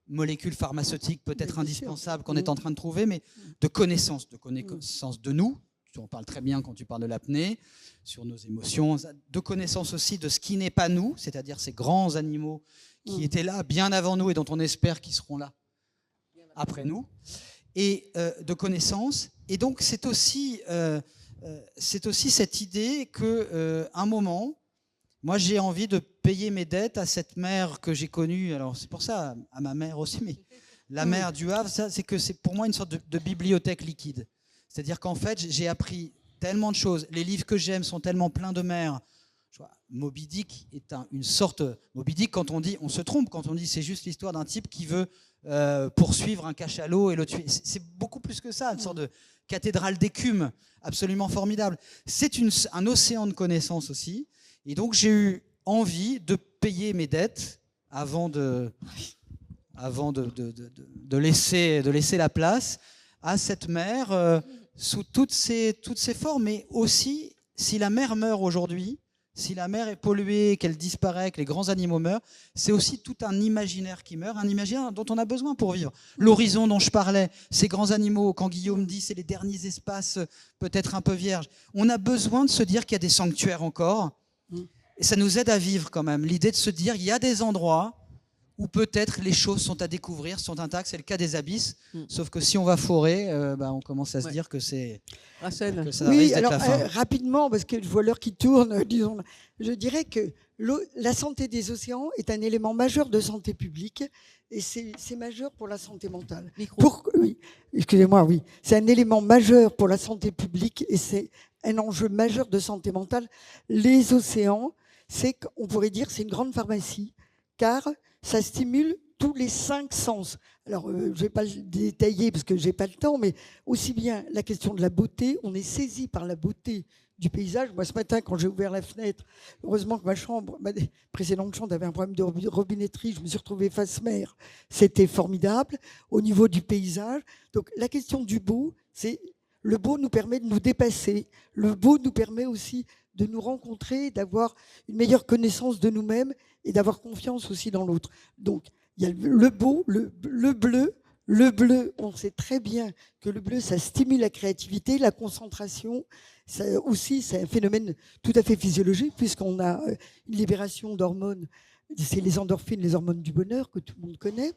molécules pharmaceutiques peut-être indispensables qu'on est en train de trouver, mais de connaissances de nous. Tu en parles très bien quand tu parles de l'apnée, sur nos émotions, de connaissances aussi de ce qui n'est pas nous, c'est-à-dire ces grands animaux qui étaient là bien avant nous et dont on espère qu'ils seront là après nous, et de connaissances. Et donc c'est aussi cette idée qu'à un moment, moi j'ai envie de payer mes dettes à cette mère que j'ai connue, alors c'est pour ça, à ma mère aussi, mais la mère du Havre, c'est pour moi une sorte de bibliothèque liquide. C'est-à-dire qu'en fait, j'ai appris tellement de choses. Les livres que j'aime sont tellement pleins de mer. Moby Dick est une sorte... Moby Dick, quand on dit, on se trompe quand on dit c'est juste l'histoire d'un type qui veut poursuivre un cachalot et le tuer. C'est beaucoup plus que ça, une sorte de cathédrale d'écume absolument formidable. C'est un océan de connaissances aussi. Et donc, j'ai eu envie de payer mes dettes avant de laisser la place à cette mer sous toutes ses formes. Mais aussi, si la mer meurt aujourd'hui, si la mer est polluée, qu'elle disparaît, que les grands animaux meurent, c'est aussi tout un imaginaire qui meurt, un imaginaire dont on a besoin pour vivre. L'horizon dont je parlais, ces grands animaux, quand Guillaume dit c'est les derniers espaces peut-être un peu vierges, on a besoin de se dire qu'il y a des sanctuaires encore, et ça nous aide à vivre quand même. L'idée de se dire il y a des endroits où peut-être les choses sont à découvrir, sont intactes. C'est le cas des abysses. Sauf que si on va forer, on commence à se dire que c'est que ça risque d'être la fin. Rapidement, parce que je vois l'heure qui tourne, disons, je dirais que la santé des océans est un élément majeur de santé publique et c'est majeur pour la santé mentale. C'est un élément majeur pour la santé publique et c'est un enjeu majeur de santé mentale. Les océans, on pourrait dire, c'est une grande pharmacie, car ça stimule tous les 5 sens. Alors, je ne vais pas le détailler parce que je n'ai pas le temps, mais aussi bien la question de la beauté, on est saisi par la beauté du paysage. Moi, ce matin, quand j'ai ouvert la fenêtre, heureusement que ma précédente chambre avait un problème de robinetterie, je me suis retrouvée face mer. C'était formidable au niveau du paysage. Donc, la question du beau, c'est le beau nous permet de nous dépasser. Le beau nous permet aussi de nous rencontrer, d'avoir une meilleure connaissance de nous-mêmes et d'avoir confiance aussi dans l'autre. Donc, il y a le beau, le bleu. Le bleu, on sait très bien que le bleu, ça stimule la créativité, la concentration. Ça aussi, c'est un phénomène tout à fait physiologique puisqu'on a une libération d'hormones. C'est les endorphines, les hormones du bonheur que tout le monde connaît.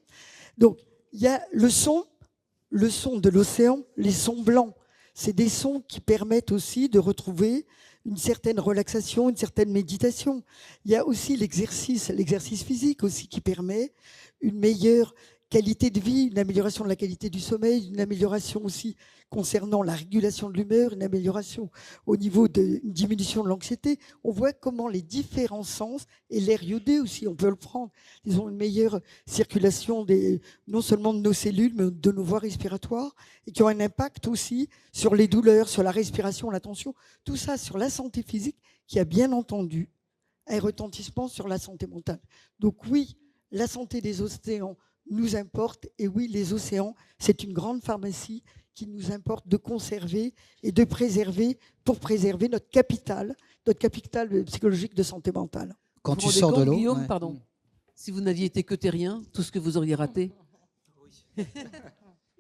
Donc, il y a le son de l'océan, les sons blancs. C'est des sons qui permettent aussi de retrouver une certaine relaxation, une certaine méditation. Il y a aussi l'exercice physique aussi qui permet une meilleure qualité de vie, une amélioration de la qualité du sommeil, une amélioration aussi concernant la régulation de l'humeur, une amélioration au niveau d'une diminution de l'anxiété. On voit comment les différents sens, et l'air iodé aussi, on peut le prendre, ils ont une meilleure circulation non seulement de nos cellules, mais de nos voies respiratoires, et qui ont un impact aussi sur les douleurs, sur la respiration, la tension, tout ça sur la santé physique, qui a bien entendu un retentissement sur la santé mentale. Donc oui, la santé des océans nous importe, et oui, les océans, c'est une grande pharmacie qui nous importe de conserver et de préserver pour préserver notre capital psychologique de santé mentale. Quand tu sors de l'eau, Guillaume, pardon, si vous n'aviez été que terrien, tout ce que vous auriez raté.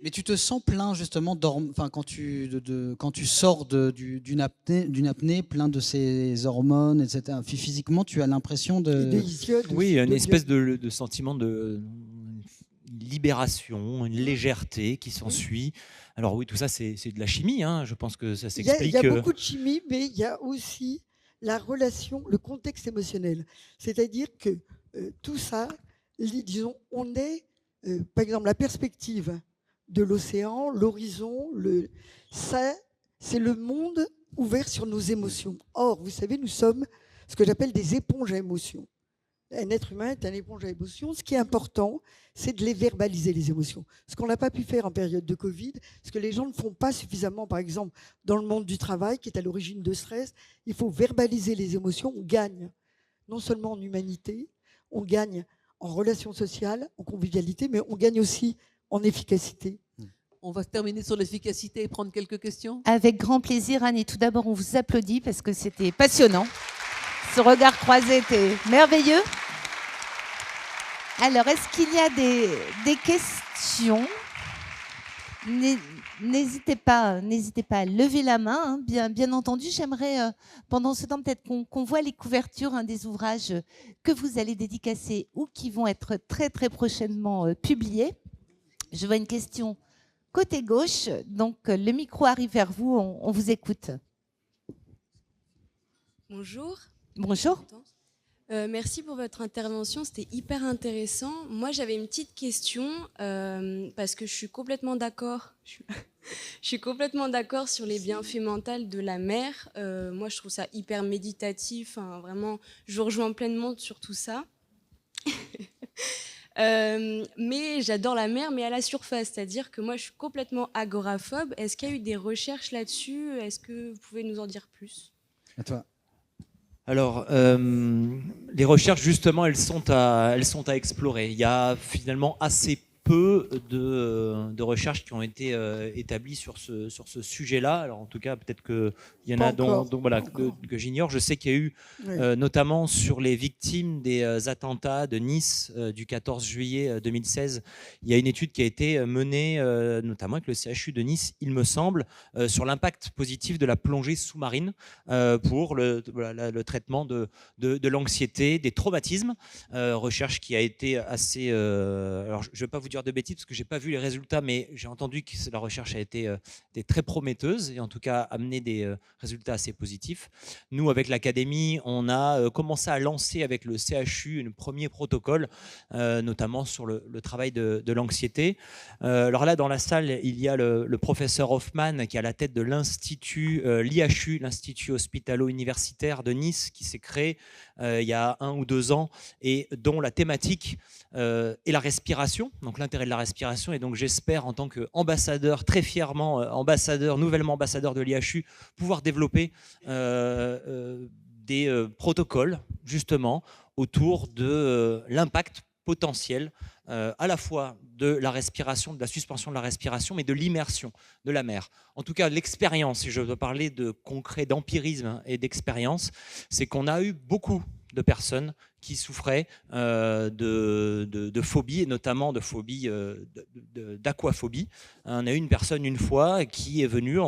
Mais tu te sens plein justement quand tu sors d'une apnée plein de ces hormones, etc. Physiquement, tu as l'impression de... Oui, il y a une espèce de sentiment de libération, une légèreté qui s'ensuit. Alors oui, tout ça, c'est de la chimie. Je pense que ça s'explique. Il y a beaucoup de chimie, mais il y a aussi la relation, le contexte émotionnel. C'est-à-dire que tout ça, disons, on est, par exemple, la perspective de l'océan, l'horizon, ça, c'est le monde ouvert sur nos émotions. Or, vous savez, nous sommes ce que j'appelle des éponges à émotions. Un être humain est un éponge à émotions. Ce qui est important, c'est de les verbaliser, les émotions. Ce qu'on n'a pas pu faire en période de Covid, ce que les gens ne font pas suffisamment, par exemple, dans le monde du travail, qui est à l'origine de stress. Il faut verbaliser les émotions. On gagne non seulement en humanité, on gagne en relations sociales, en convivialité, mais on gagne aussi en efficacité. On va terminer sur l'efficacité et prendre quelques questions. Avec grand plaisir, Anne. Et tout d'abord, on vous applaudit parce que c'était passionnant. Ce regard croisé était merveilleux. Alors, est-ce qu'il y a des questions? N'hésitez pas à lever la main. Bien entendu, j'aimerais, pendant ce temps, peut-être qu'on voit les couvertures des ouvrages que vous allez dédicacer ou qui vont être très, très prochainement publiés. Je vois une question côté gauche. Donc, le micro arrive vers vous. On vous écoute. Bonjour. Bonjour. Merci pour votre intervention, c'était hyper intéressant. Moi, j'avais une petite question parce que je suis complètement d'accord. Je suis complètement d'accord sur les bienfaits mentaux de la mer. Moi, je trouve ça hyper méditatif. Vraiment, je vous rejoins pleinement sur tout ça. Mais j'adore la mer, mais à la surface. C'est-à-dire que moi, je suis complètement agoraphobe. Est-ce qu'il y a eu des recherches là-dessus? Est-ce que vous pouvez nous en dire plus? À toi. Alors, les recherches, justement, elles sont à explorer. Il y a finalement assez peu de recherches qui ont été établies sur ce sujet-là. Alors, en tout cas, peut-être qu'il y en a dont voilà, que j'ignore. Je sais qu'il y a eu, notamment sur les victimes des attentats de Nice du 14 juillet 2016, il y a une étude qui a été menée, notamment avec le CHU de Nice, il me semble, sur l'impact positif de la plongée sous-marine pour le traitement de l'anxiété, des traumatismes. Recherche qui a été assez... alors, je ne vais pas vous dire de bêtises parce que je n'ai pas vu les résultats, mais j'ai entendu que la recherche a été très prometteuse et en tout cas amené des résultats assez positifs. Nous, avec l'Académie, on a commencé à lancer avec le CHU un premier protocole, notamment sur le travail de l'anxiété. Alors là, dans la salle, il y a le professeur Hoffman qui est à la tête de l'Institut, l'IHU, l'Institut hospitalo-universitaire de Nice, qui s'est créé il y a 1 ou 2 ans et dont la thématique est la respiration, donc l'intérêt de la respiration. Et donc j'espère, en tant qu'ambassadeur, très fièrement nouvellement ambassadeur de l'IHU, pouvoir développer des protocoles justement autour de l'impact potentiel à la fois de la respiration, de la suspension de la respiration, mais de l'immersion de la mer. En tout cas, l'expérience, si je veux parler de concret, d'empirisme et d'expérience, c'est qu'on a eu beaucoup de personnes qui souffraient de phobie, et notamment de phobie, d'aquaphobie. On a eu une personne une fois qui est venue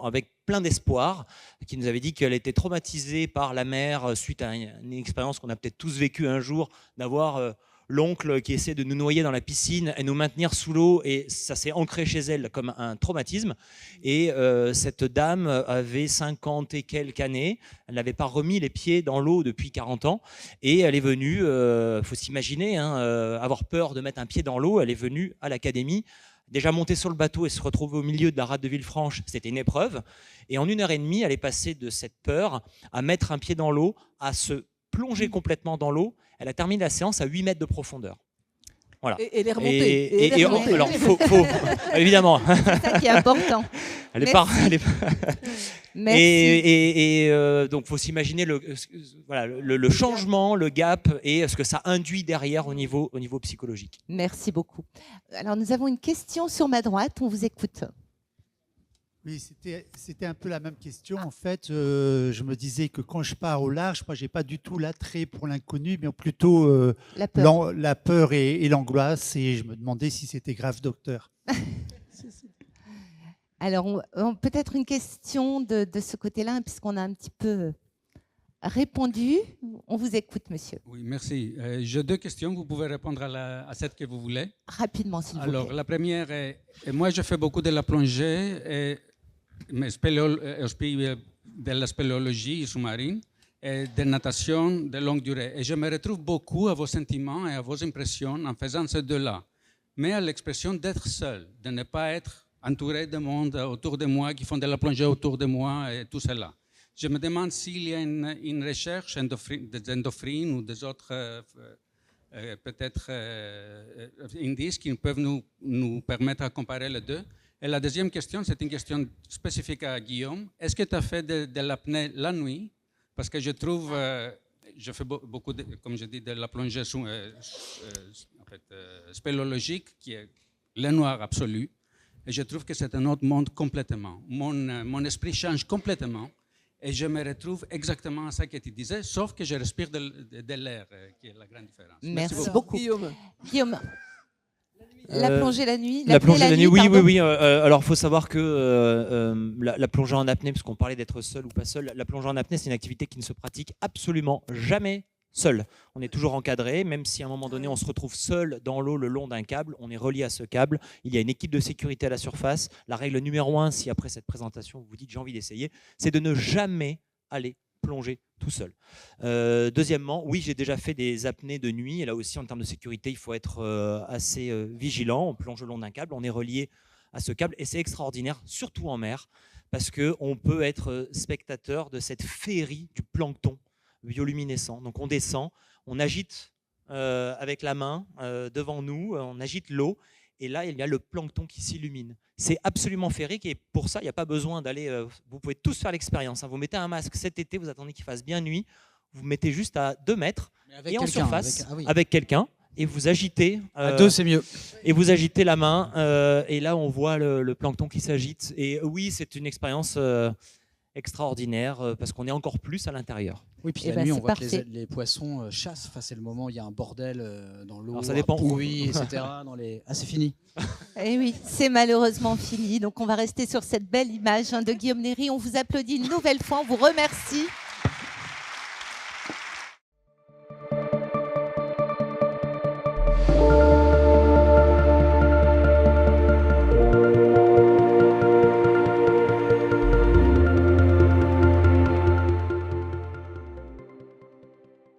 avec plein d'espoir, qui nous avait dit qu'elle était traumatisée par la mer suite à une expérience qu'on a peut-être tous vécue un jour, d'avoir l'oncle qui essaie de nous noyer dans la piscine et nous maintenir sous l'eau, et ça s'est ancré chez elle comme un traumatisme. Et cette dame avait 50 et quelques années, elle n'avait pas remis les pieds dans l'eau depuis 40 ans, et elle est venue, faut s'imaginer, avoir peur de mettre un pied dans l'eau. Elle est venue à l'Académie, déjà monter sur le bateau et se retrouver au milieu de la rade de Villefranche, c'était une épreuve. Et en 1h30, elle est passée de cette peur à mettre un pied dans l'eau, à se plonger complètement dans l'eau. Elle a terminé la séance à 8 mètres de profondeur. Voilà. Et elle est remontée. Alors, faut évidemment. C'est ça qui est important. Merci. Et donc, il faut s'imaginer le changement, le gap et ce que ça induit derrière au niveau psychologique. Merci beaucoup. Alors, nous avons une question sur ma droite. On vous écoute. Oui, c'était un peu la même question. En fait, je me disais que quand je pars au large, moi, je n'ai pas du tout l'attrait pour l'inconnu, mais plutôt la peur et l'angoisse. Et je me demandais si c'était grave, docteur. Alors, peut-être une question de ce côté-là, puisqu'on a un petit peu répondu. On vous écoute, monsieur. Oui, merci. J'ai 2 questions. Vous pouvez répondre à celle que vous voulez. Rapidement, s'il vous plaît. Alors, la première est, moi, je fais beaucoup de la plongée et de la spéléologie sous-marine et de natation de longue durée. Et je me retrouve beaucoup à vos sentiments et à vos impressions en faisant ces 2-là. Mais à l'expression d'être seul, de ne pas être entouré de monde autour de moi qui font de la plongée autour de moi et tout cela. Je me demande s'il y a une recherche des endophrines ou des autres peut-être indices qui peuvent nous permettre de comparer les deux. Et la deuxième question, c'est une question spécifique à Guillaume. Est-ce que tu as fait de l'apnée la nuit? Parce que je trouve, je fais beaucoup, comme je dis, de la plongée spéléologique, qui est le noir absolu. Et je trouve que c'est un autre monde complètement. Mon esprit change complètement. Et je me retrouve exactement à ça que tu disais, sauf que je respire de l'air, qui est la grande différence. Merci beaucoup. Guillaume. La plongée la nuit. La plongée la nuit, oui. Alors, il faut savoir que la plongée en apnée, parce qu'on parlait d'être seul ou pas seul, la plongée en apnée, c'est une activité qui ne se pratique absolument jamais seul. On est toujours encadré, même si à un moment donné, on se retrouve seul dans l'eau le long d'un câble, on est relié à ce câble. Il y a une équipe de sécurité à la surface. La règle numéro 1, si après cette présentation, vous vous dites j'ai envie d'essayer, c'est de ne jamais aller plonger tout seul. Deuxièmement, oui, j'ai déjà fait des apnées de nuit. Et là aussi, en termes de sécurité, il faut être assez vigilant. On plonge le long d'un câble, on est relié à ce câble. Et c'est extraordinaire, surtout en mer, parce qu'on peut être spectateur de cette féerie du plancton bioluminescent. Donc on descend, on agite avec la main devant nous, on agite l'eau. Et là, il y a le plancton qui s'illumine. C'est absolument féerique et pour ça, il n'y a pas besoin d'aller... vous pouvez tous faire l'expérience. Vous mettez un masque cet été, vous attendez qu'il fasse bien nuit, vous mettez juste à 2 mètres et en surface avec quelqu'un et vous agitez... à 2, c'est mieux. Et vous agitez la main et là, on voit le plancton qui s'agite. Et oui, c'est une expérience extraordinaire parce qu'on est encore plus à l'intérieur. Oui, puis la nuit, on voit que les poissons chassent. Enfin, c'est le moment où il y a un bordel dans l'eau. Alors ça dépend où. Oui, etc. C'est fini. Et oui, c'est malheureusement fini. Donc on va rester sur cette belle image de Guillaume Néry. On vous applaudit une nouvelle fois, on vous remercie.